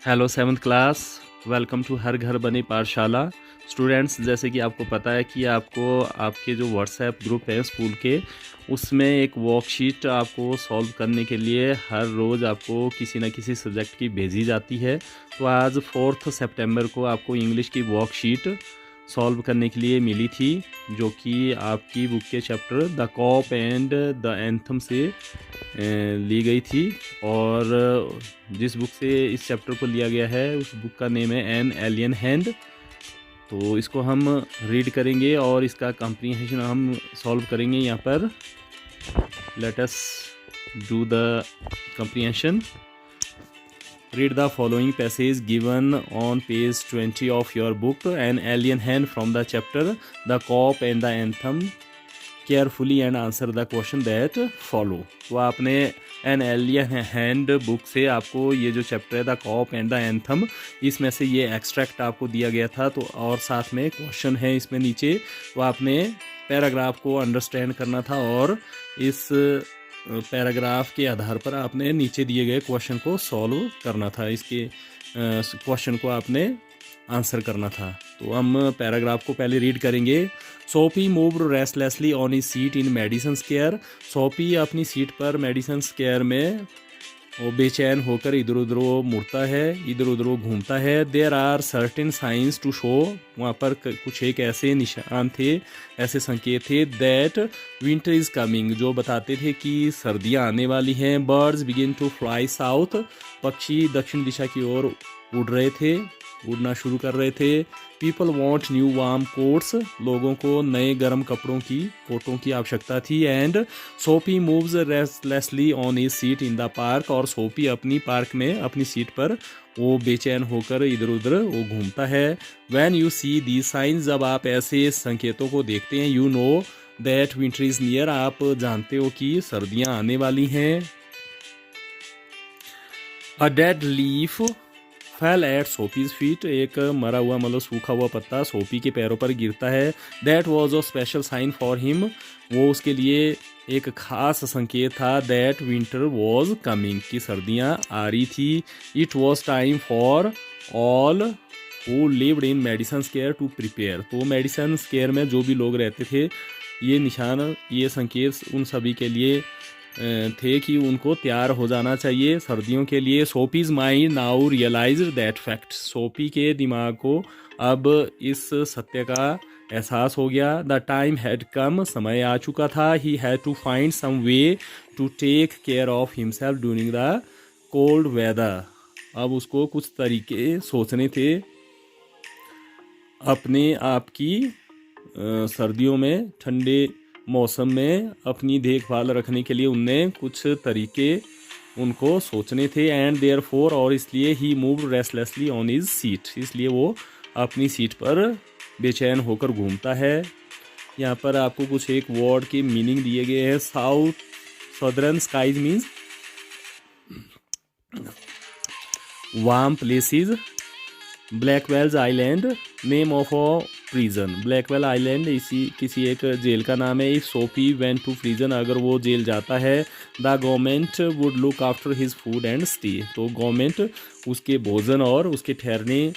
Hello seventh class. Welcome to हर घर बनी पाठशाला। स्टूडेंट्स, जैसे कि आपको पता है कि आपको आपके जो व्हाट्सएप ग्रुप है स्कूल के, उसमें एक वर्कशीट आपको सॉल्व करने के लिए हर रोज़ आपको किसी न किसी सब्जेक्ट की भेजी जाती है। तो आज 4 सितंबर को आपको इंग्लिश की वर्कशीट सॉल्व करने के लिए मिली थी, जो कि आपकी बुक के chapter the cop and the anthem से ली गई थी। और जिस बुक से इस चैप्टर को लिया गया है उस बुक का नेम है एन एलियन हैंड। तो इसको हम रीड करेंगे और इसका कॉम्प्रिहेंशन हम सॉल्व करेंगे। यहाँ पर let us do the comprehension. Read the following passage given on page 20 of your book, An Alien Hand, from the chapter The Cop and the Anthem. Carefully and answer the question that follow. तो आपने N alien hand book से आपको ये जो chapter है the cop and the anthem, इसमें से ये एक्सट्रैक्ट आपको दिया गया था। तो और साथ में क्वेश्चन है इसमें नीचे, तो आपने पैराग्राफ को अंडरस्टैंड करना था और इस पैराग्राफ के आधार पर आपने नीचे दिए गए क्वेश्चन को सॉल्व करना था। इसके क्वेश्चन को आपने आंसर करना था। तो हम पैराग्राफ को पहले रीड करेंगे। Sophie moved restlessly on his seat in Madison Square. Sophie अपनी सीट पर मेडिसन स्क्वायर में वो बेचैन होकर इधर उधर वो मुड़ता है, इधर उधर वो घूमता है। There are certain signs to show, वहाँ पर कुछ एक ऐसे निशान थे, ऐसे संकेत थे दैट विंटर इज़ कमिंग, जो बताते थे कि सर्दियाँ आने वाली हैं। Birds begin to fly south, पक्षी दक्षिण दिशा की ओर उड़ना शुरू कर रहे थे। People want new warm quotes, लोगों को नए गर्म कोटों की आवश्यकता थी। And Sophie moves restlessly on his seat in the park, और सोफी अपनी पार्क में अपनी सीट पर वो बेचैन होकर इधर उधर वो घूमता है। When you see the signs, जब आप ऐसे संकेतों को देखते हैं, you know that winter is near, आप जानते हो कि सर्दियाँ आने वाली हैं। A dead leaf fell at Soapy's feet, एक मरा हुआ मतलब सूखा हुआ पत्ता सोफी के पैरों पर गिरता है। That was a special sign for him, वो उसके लिए एक खास संकेत था। दैट विंटर वॉज कमिंग, की सर्दियाँ आ रही थी। It was time for all who lived in Madison Square to prepare, तो मेडिसन स्क्वायर में जो भी लोग रहते थे, ये निशान, ये संकेत उन सभी के लिए थे कि उनको तैयार हो जाना चाहिए सर्दियों के लिए। Soapy's mind now realize that fact, Soapy के दिमाग को अब इस सत्य का एहसास हो गया। द टाइम हैड कम, समय आ चुका था। He had to find some way to take care of himself during the cold weather, अब उसको कुछ तरीके सोचने थे अपने आप की सर्दियों में, ठंडे मौसम में अपनी देखभाल रखने के लिए उनने कुछ तरीके उनको सोचने थे। एंड देयर फोर, और इसलिए ही move restlessly on his seat, इसलिए वो अपनी सीट पर बेचैन होकर घूमता है। यहाँ पर आपको कुछ एक वर्ड के मीनिंग दिए गए हैं। Southern skies means warm places. Blackwell's island name of a prison, Blackwell island इसी किसी एक जेल का नाम है। If Sophie went to prison, अगर वो जेल जाता है। The government would look after his food and stay, तो गवर्नमेंट उसके भोजन और उसके ठहरने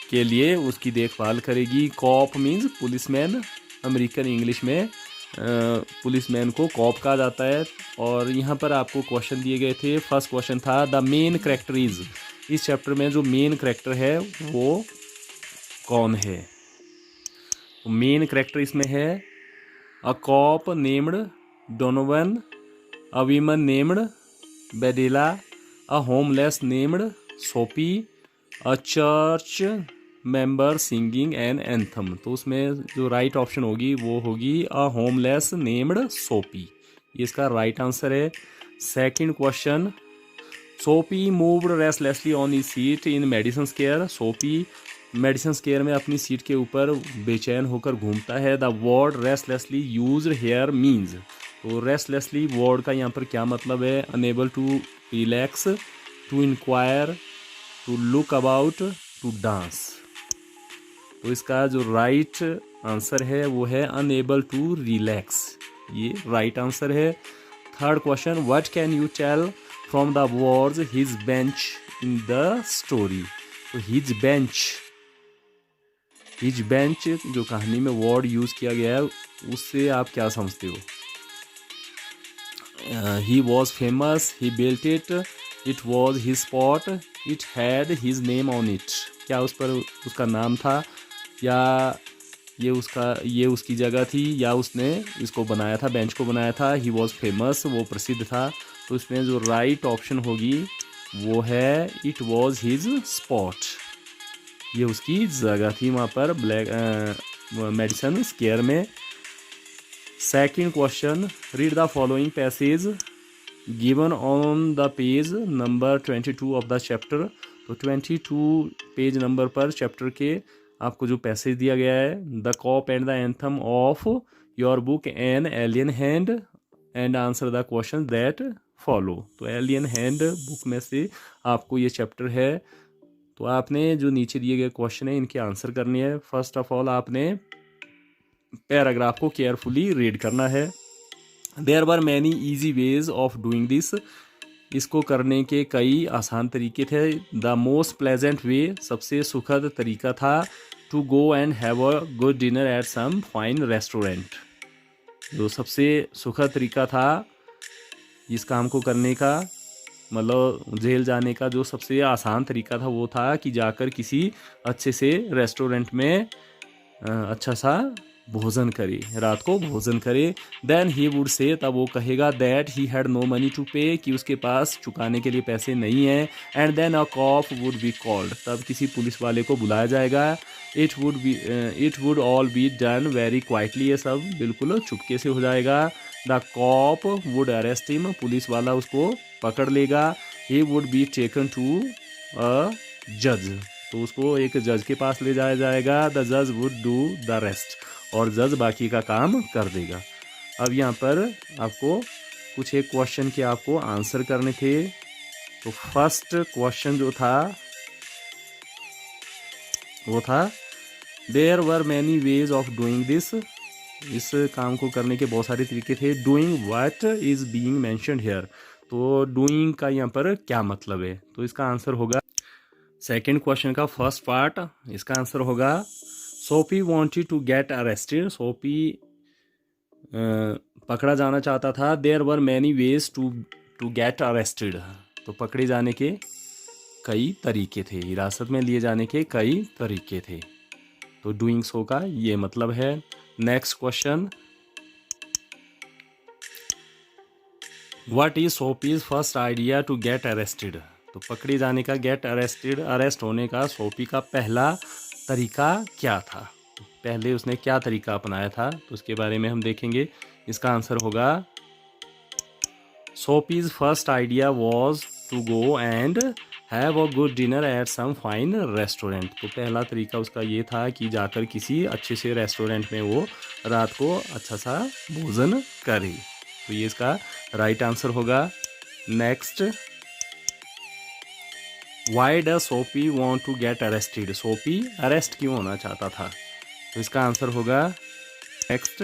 के लिए उसकी देखभाल करेगी। Cop means policeman, American English में पुलिसमैन को कॉप कहा जाता है। और यहाँ पर आपको क्वेश्चन दिए गए थे। फर्स्ट क्वेश्चन था द मेन कैरेक्टर इज, इस चैप्टर में जो मेन कैरेक्टर है वो कौन है। मेन कैरेक्टर इसमें है a cop named Donovan, a women named Bedella, a homeless named Sophie, a church member singing an anthem, तो उसमें जो राइट ऑप्शन होगी वो होगी अ होमलेस नेम्ड सोफी, ये इसका राइट आंसर है। Second question, Soapy moved restlessly on he seat in Madison Square, Soapy Madison Square में अपनी सीट के ऊपर बेचैन होकर घूमता है। The word restlessly used here means, तो रेस्टलेसली वर्ड का यहाँ पर क्या मतलब है। Unable to relax, to inquire, to look about, to dance, तो इसका जो राइट आंसर है वो है अनेबल टू रिलैक्स, ये राइट आंसर है। Third question, what can you tell from the words his bench in the story. तो his bench जो कहानी में वर्ड यूज किया गया है उससे आप क्या समझते हो? He was famous, he built it, it was his spot, it had his name on it. क्या उस पर उसका नाम था, या ये उसकी जगह थी, या उसने इसको बनाया था, बेंच को बनाया था। ही वॉज फेमस, वो प्रसिद्ध था। तो इसमें जो राइट ऑप्शन होगी वो है इट वॉज हिज स्पॉट। ये उसकी जगह थी वहाँ पर मेडिसन स्क्वायर में। Second question, read the following passage given on the page number 22 of the chapter. तो 22 पेज नंबर पर चैप्टर के आपको जो पैसेज दिया गया है, the cop and the anthem of your book an alien hand and answer the question that follow. तो alien hand book में से आपको ये चैप्टर है। तो आपने जो नीचे दिए गए क्वेश्चन है इनके आंसर करने हैं। फर्स्ट ऑफ ऑल आपने पैराग्राफ को केयरफुली रीड करना है। There were many easy ways of doing this. इसको करने के कई आसान तरीके थे। द मोस्ट प्लेजेंट वे, सबसे सुखद तरीका था, to go and have a good dinner at some fine restaurant. जो सबसे सुखद तरीका था इस काम को करने का, मतलब जेल जाने का जो सबसे आसान तरीका था वो था कि जाकर किसी अच्छे से रेस्टोरेंट में अच्छा सा भोजन करे, रात को भोजन करे। देन ही वुड से, तब वो कहेगा, that he had no money to pay, कि उसके पास चुकाने के लिए पैसे नहीं हैं। And then a cop would be called, तब किसी पुलिस वाले को बुलाया जाएगा। It would all be done very quietly, ये सब बिल्कुल चुपके से हो जाएगा। The cop would arrest him, police वाला उसको पकड़ लेगा। He would be taken to a जज, तो उसको एक जज के पास ले जाया जाएगा। द जज वुड डू द रेस्ट, और जज बाकी का काम कर देगा। अब यहाँ पर आपको कुछ एक क्वेश्चन के आपको आंसर करने थे। तो फर्स्ट क्वेश्चन जो था वो था, there were many ways of doing this. इस काम को करने के बहुत सारे तरीके थे। Doing what is being mentioned here, तो डूइंग का यहाँ पर क्या मतलब है? तो इसका आंसर होगा, सेकंड क्वेश्चन का फर्स्ट पार्ट, इसका आंसर होगा, Soapy wanted to get arrested. Soapy पकड़ा जाना चाहता था। There were many ways to get arrested, तो पकड़े जाने के कई तरीके थे, हिरासत में लिए जाने के कई तरीके थे। तो डूइंग सो का ये मतलब है। Next question, what is Soapy's first idea to get arrested. तो पकड़े जाने का, गेट अरेस्टेड, अरेस्ट होने का सोफी का पहला तरीका क्या था? पहले उसने क्या तरीका अपनाया था, तो उसके बारे में हम देखेंगे। इसका आंसर होगा, Soapy's first idea was to go and have a good dinner at some fine restaurant. तो पहला तरीका उसका ये था कि जाकर किसी अच्छे से रेस्टोरेंट में वो रात को अच्छा सा भोजन करे। तो ये इसका राइट आंसर होगा। Next, why does Soapy want to get arrested. Soapy arrest क्यों होना चाहता था? तो इसका आंसर होगा, next,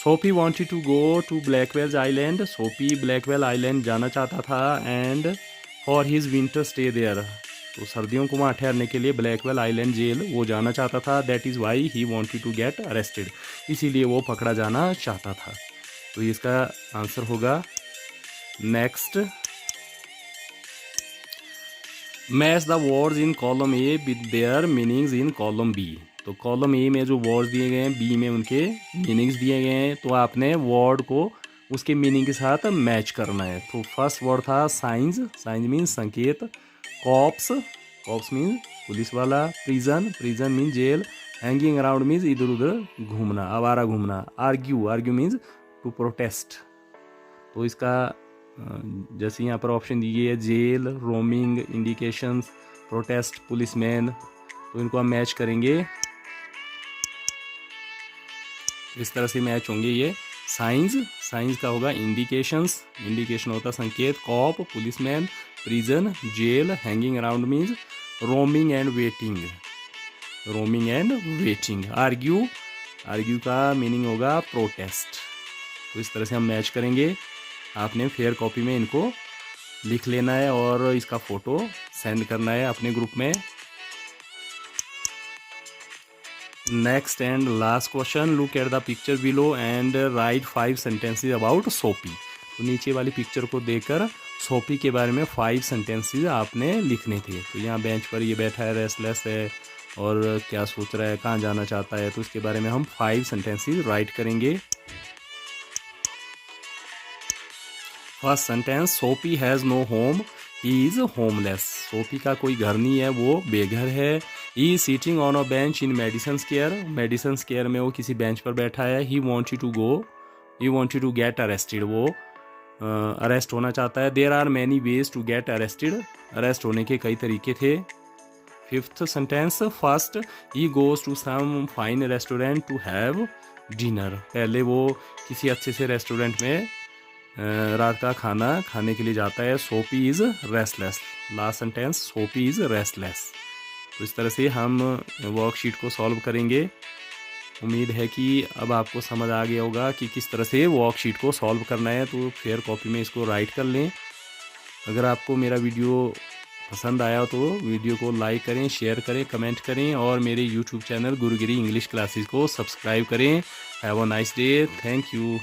Soapy wanted to go to Blackwell Island. Soapy Blackwell Island जाना चाहता था, and for his winter stay there. तो सर्दियों को वहाँ ठहरने के लिए ब्लैकवेल आइलैंड जेल वो जाना चाहता था। That is why he wanted to get arrested, इसीलिए वो पकड़ा जाना चाहता था। तो इसका आंसर होगा। Next, match the words in column A with their meanings in column B. तो कॉलम ए में जो वर्ड्स दिए गए हैं, बी में उनके मीनिंग्स दिए गए हैं। तो आपने वर्ड को उसके मीनिंग के साथ मैच करना है। तो फर्स्ट वर्ड था साइंस, साइंस मीन्स संकेत। कॉप्स, कॉप्स मीन्स पुलिस वाला। Prison, prison means jail. Hanging around means इधर उधर घूमना, आवारा घूमना। Argue, argue means to protest. तो इसका जैसे यहाँ पर ऑप्शन दिए है, jail, roaming, indications, protest, policeman. तो इनको हम मैच करेंगे, इस तरह से मैच होंगे ये। साइंस, साइंस का होगा इंडिकेशंस, इंडिकेशन होता संकेत। Cop, policeman. Prison, jail. Hanging around means roaming and waiting, roaming and waiting. Argue, argue का मीनिंग होगा प्रोटेस्ट। तो इस तरह से हम मैच करेंगे। आपने फेयर कॉपी में इनको लिख लेना है और इसका फ़ोटो सेंड करना है अपने ग्रुप में। Next and last question, look at the picture below and right 5 sentences about सोपी। तो नीचे वाली पिक्चर को देखकर सोपी के बारे में 5 सेंटेंसेस आपने लिखने थे। तो यहाँ बेंच पर ये बैठा है, रेस्टलेस है और क्या सोच रहा है, कहाँ जाना चाहता है, तो उसके बारे में हम 5 सेंटेंसेस राइट करेंगे। First sentence, Soapy has no home, he is homeless. Soapy का कोई घर नहीं है, वो बेघर है। He sitting on a bench in Madison Square, Madison Square में वो किसी बेंच पर बैठा है। He wanted to get arrested, वो अरेस्ट होना चाहता है। There are many ways to get arrested, arrest होने के कई तरीके थे। Fifth sentence, first he goes to some fine restaurant to have dinner, पहले वो किसी अच्छे से रेस्टोरेंट में रात का खाना खाने के लिए जाता है। सोपी इज़ रेस्टलेस, लास्ट सेंटेंस, सोपी इज़ रेस्टलेस। तो इस तरह से हम वर्कशीट को सॉल्व करेंगे। उम्मीद है कि अब आपको समझ आ गया होगा कि किस तरह से वर्कशीट को सॉल्व करना है। तो फेयर कॉपी में इसको राइट कर लें। अगर आपको मेरा वीडियो पसंद आया तो वीडियो को लाइक करें, शेयर करें, कमेंट करें और मेरे यूट्यूब चैनल गुरुगिरी इंग्लिश क्लासेस को सब्सक्राइब करें। Have a nice day, thank you.